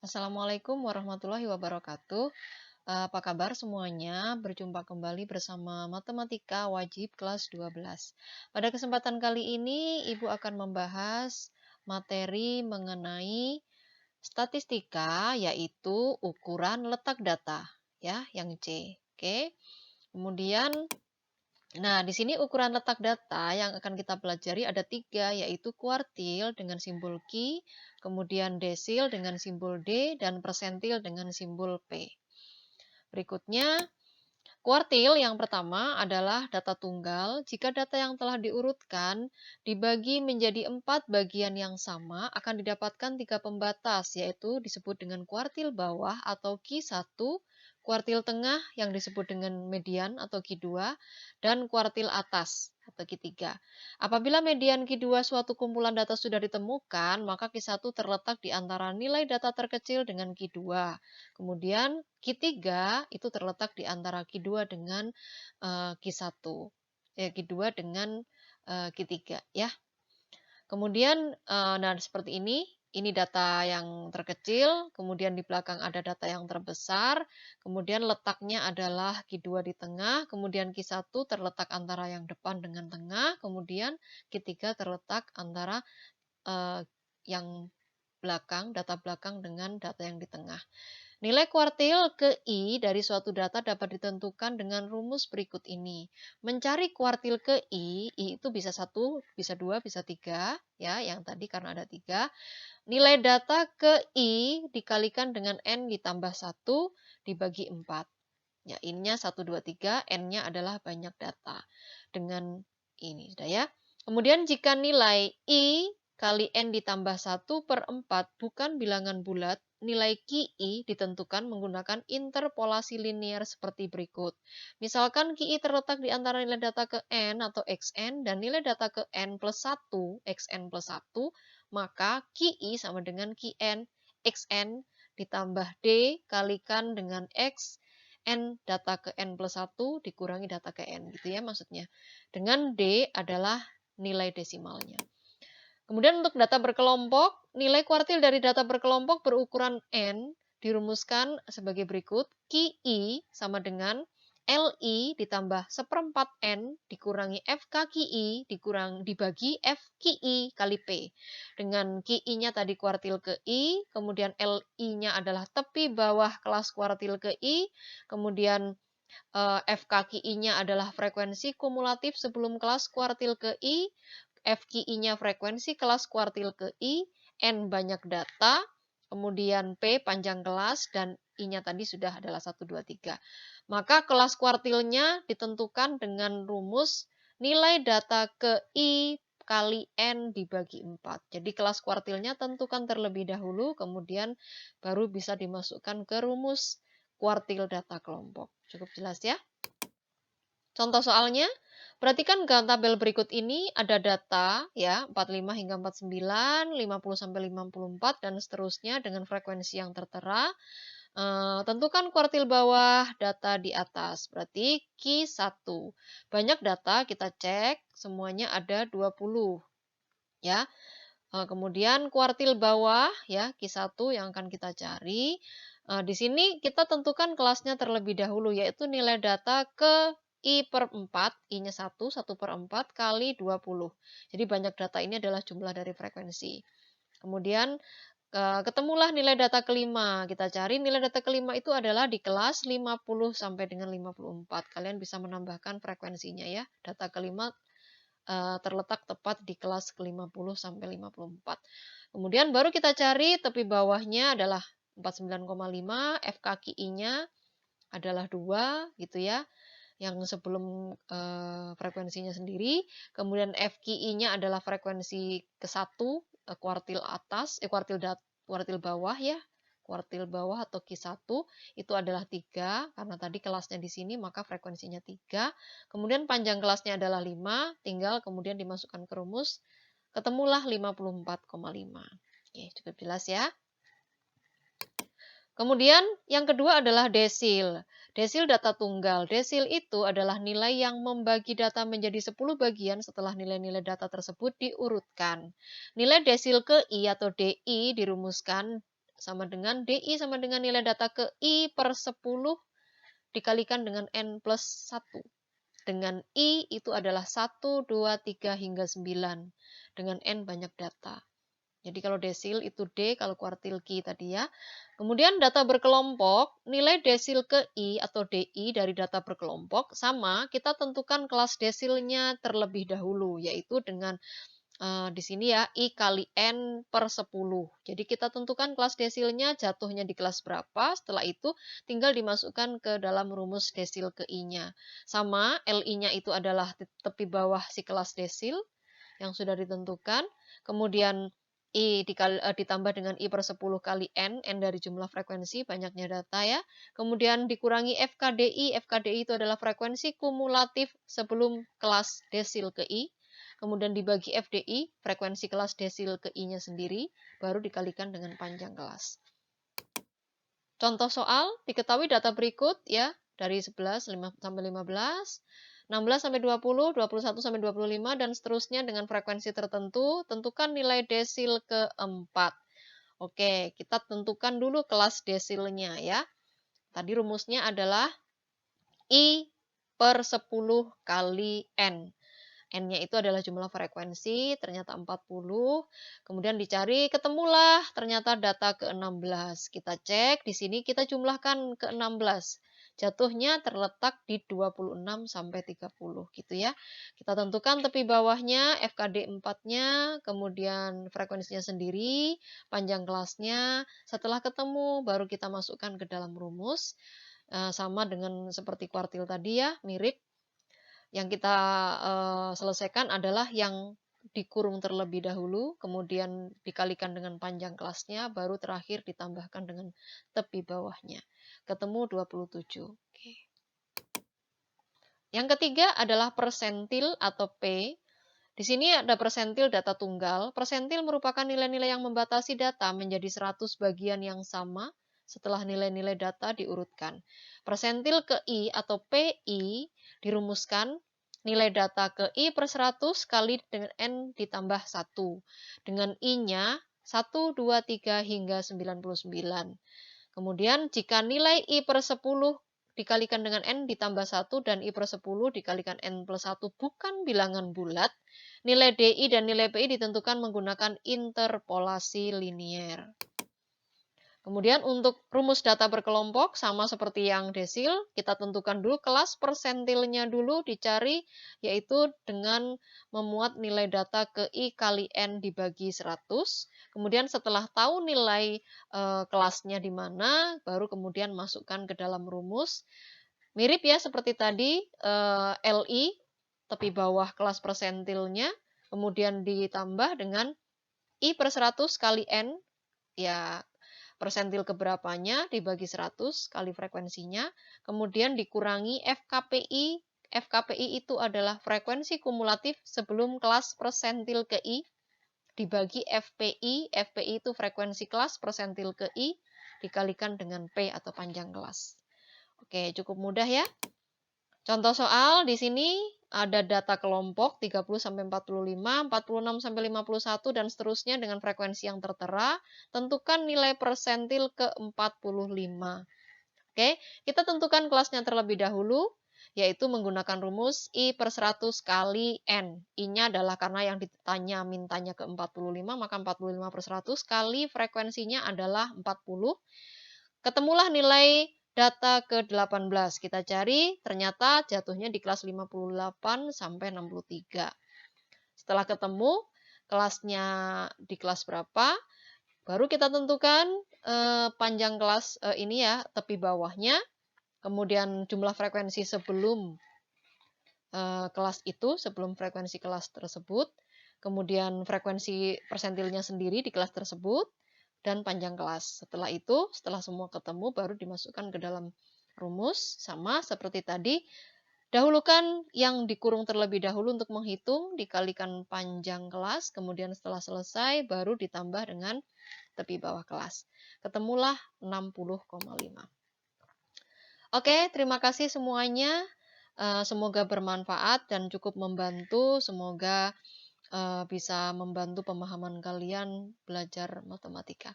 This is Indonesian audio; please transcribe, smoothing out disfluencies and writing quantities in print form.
Assalamualaikum warahmatullahi wabarakatuh. Apa kabar semuanya? Berjumpa kembali bersama Matematika Wajib kelas 12. Pada kesempatan kali ini, Ibu akan membahas materi mengenai statistika, yaitu ukuran letak data, ya, yang C. Oke. Kemudian, nah, di sini ukuran letak data yang akan kita pelajari ada 3, yaitu kuartil dengan simbol Q, kemudian desil dengan simbol D, dan persentil dengan simbol P. Berikutnya, kuartil yang pertama adalah data tunggal. Jika data yang telah diurutkan dibagi menjadi 4 bagian yang sama, akan didapatkan 3 pembatas, yaitu disebut dengan kuartil bawah atau Q1, kuartil tengah yang disebut dengan median atau Q2, dan kuartil atas atau Q3. Apabila median Q2 suatu kumpulan data sudah ditemukan, maka Q1 terletak di antara nilai data terkecil dengan Q2. Kemudian Q3 itu terletak di antara Q2 dengan Q1. Q2 dengan Q3 ya. Kemudian nah seperti ini data yang terkecil, kemudian di belakang ada data yang terbesar, kemudian letaknya adalah Q2 di tengah, kemudian Q1 terletak antara yang depan dengan tengah, kemudian Q3 terletak antara yang belakang, data belakang dengan data yang di tengah. Nilai kuartil ke I dari suatu data dapat ditentukan dengan rumus berikut ini. Mencari kuartil ke I itu bisa 1, bisa 2, bisa 3, ya, yang tadi karena ada 3. Nilai data ke I dikalikan dengan N ditambah 1 dibagi 4. Ya, I-nya 1, 2, 3, N-nya adalah banyak data. Dengan ini, sudah ya. Kemudian jika nilai I kali N ditambah 1/4 bukan bilangan bulat, nilai QI ditentukan menggunakan interpolasi linear seperti berikut. Misalkan QI terletak di antara nilai data ke N atau XN dan nilai data ke N plus 1, XN plus 1, maka QI sama dengan QN, XN ditambah D kalikan dengan X, N data ke N plus 1 dikurangi data ke N, gitu ya maksudnya. Dengan D adalah nilai desimalnya. Kemudian untuk data berkelompok, nilai kuartil dari data berkelompok berukuran N dirumuskan sebagai berikut. QI sama dengan LI ditambah 1/4 N dikurangi FKQI dibagi FQI kali P. Dengan QI-nya tadi kuartil ke I, kemudian LI-nya adalah tepi bawah kelas kuartil ke I, kemudian FKQI-nya adalah frekuensi kumulatif sebelum kelas kuartil ke I, FQI-nya frekuensi kelas kuartil ke I, N banyak data, kemudian P panjang kelas, dan I-nya tadi sudah adalah 1, 2, 3. Maka kelas kuartilnya ditentukan dengan rumus nilai data ke I kali N dibagi 4. Jadi kelas kuartilnya tentukan terlebih dahulu, kemudian baru bisa dimasukkan ke rumus kuartil data kelompok. Cukup jelas ya? Contoh soalnya, perhatikan tabel berikut ini ada data ya 45 hingga 49, 50 sampai 54 dan seterusnya dengan frekuensi yang tertera. Tentukan kuartil bawah, data di atas. Berarti Q1. Banyak data kita cek, semuanya ada 20 ya. Kemudian kuartil bawah ya Q1 yang akan kita cari. Di sini kita tentukan kelasnya terlebih dahulu yaitu nilai data ke I/4, I-nya 1/4 kali 20. Jadi banyak data ini adalah jumlah dari frekuensi. Kemudian ketemulah nilai data kelima. Kita cari nilai data kelima itu adalah di kelas 50 sampai dengan 54. Kalian bisa menambahkan frekuensinya ya. Data kelima terletak tepat di kelas ke-50 sampai 54. Kemudian baru kita cari tepi bawahnya adalah 49,5, FKQI-nya adalah 2 gitu ya. Yang sebelum frekuensinya sendiri, kemudian FQI-nya adalah frekuensi ke-1 kuartil atas, kuartil bawah ya, kuartil bawah atau Q1 itu adalah 3, karena tadi kelasnya di sini maka frekuensinya 3. Kemudian panjang kelasnya adalah 5, tinggal kemudian dimasukkan ke rumus, ketemulah 54,5. Oke, cukup jelas ya. Kemudian yang kedua adalah desil. Desil data tunggal. Desil itu adalah nilai yang membagi data menjadi 10 bagian setelah nilai-nilai data tersebut diurutkan. Nilai desil ke I atau DI dirumuskan sama dengan DI sama dengan nilai data ke I per 10 dikalikan dengan N plus 1. Dengan I itu adalah 1, 2, 3, hingga 9. Dengan N banyak data. Jadi kalau desil itu D, kalau kuartil Q tadi ya. Kemudian data berkelompok, nilai desil ke I atau DI dari data berkelompok sama kita tentukan kelas desilnya terlebih dahulu, yaitu dengan di sini ya I kali N per 10. Jadi kita tentukan kelas desilnya jatuhnya di kelas berapa, setelah itu tinggal dimasukkan ke dalam rumus desil ke I-nya. Sama, LI-nya itu adalah tepi bawah si kelas desil yang sudah ditentukan. Kemudian ditambah dengan I per 10 kali N dari jumlah frekuensi, banyaknya data ya. Kemudian dikurangi FKDI, FKDI itu adalah frekuensi kumulatif sebelum kelas desil ke I. Kemudian dibagi FDI, frekuensi kelas desil ke I-nya sendiri, baru dikalikan dengan panjang kelas. Contoh soal, diketahui data berikut ya, dari 11 sampai 15, 16 sampai 20, 21 sampai 25, dan seterusnya dengan frekuensi tertentu, tentukan nilai desil keempat. Oke, kita tentukan dulu kelas desilnya ya. Tadi rumusnya adalah I per 10 kali N. N-nya itu adalah jumlah frekuensi, ternyata 40. Kemudian dicari, ketemulah ternyata data ke-16. Kita cek, di sini kita jumlahkan ke-16. Jatuhnya terletak di 26 sampai 30 gitu ya. Kita tentukan tepi bawahnya, FKD 4-nya, kemudian frekuensinya sendiri, panjang kelasnya. Setelah ketemu, baru kita masukkan ke dalam rumus. Sama dengan seperti kuartil tadi ya, mirip. Yang kita selesaikan adalah yang dikurung terlebih dahulu, kemudian dikalikan dengan panjang kelasnya, baru terakhir ditambahkan dengan tepi bawahnya. Ketemu 27. Oke. Yang ketiga adalah persentil atau P. Di sini ada persentil data tunggal. Persentil merupakan nilai-nilai yang membatasi data menjadi 100 bagian yang sama setelah nilai-nilai data diurutkan. Persentil ke I atau PI dirumuskan nilai data ke I per 100 kali dengan N ditambah 1. Dengan I-nya 1, 2, 3, hingga 99. Kemudian jika nilai I per 10 dikalikan dengan N ditambah 1 dan I per 10 dikalikan N plus 1 bukan bilangan bulat, nilai DI dan nilai PI ditentukan menggunakan interpolasi linier. Kemudian untuk rumus data berkelompok sama seperti yang desil, kita tentukan dulu kelas persentilnya dulu dicari, yaitu dengan memuat nilai data ke I kali N dibagi 100. Kemudian setelah tahu nilai kelasnya di mana, baru kemudian masukkan ke dalam rumus. Mirip ya seperti tadi, LI, tepi bawah kelas persentilnya, kemudian ditambah dengan I per 100 kali N, ya persentil keberapanya dibagi 100 kali frekuensinya, kemudian dikurangi FKPI. FKPI itu adalah frekuensi kumulatif sebelum kelas persentil ke I, dibagi FPI. FPI itu frekuensi kelas persentil ke I, dikalikan dengan P atau panjang kelas. Oke, cukup mudah ya. Contoh soal di sini ada data kelompok 30 sampai 45, 46 sampai 51 dan seterusnya dengan frekuensi yang tertera. Tentukan nilai persentil ke 45. Oke, kita tentukan kelasnya terlebih dahulu, yaitu menggunakan rumus I per 100 kali N. I-nya adalah karena yang ditanya mintanya ke 45, maka 45 per 100 kali frekuensinya adalah 40. Ketemulah nilai data ke-18. Kita cari, ternyata jatuhnya di kelas 58 sampai 63. Setelah ketemu kelasnya di kelas berapa, baru kita tentukan panjang kelas ini ya, tepi bawahnya, kemudian jumlah frekuensi sebelum kelas itu, sebelum frekuensi kelas tersebut, kemudian frekuensi persentilnya sendiri di kelas tersebut, dan panjang kelas. Setelah itu, setelah semua ketemu, baru dimasukkan ke dalam rumus, sama seperti tadi. Dahulukan yang dikurung terlebih dahulu untuk menghitung, dikalikan panjang kelas, kemudian setelah selesai, baru ditambah dengan tepi bawah kelas. Ketemulah 60,5. Oke, terima kasih semuanya. Semoga bermanfaat dan cukup membantu. Semoga bisa membantu pemahaman kalian belajar matematika.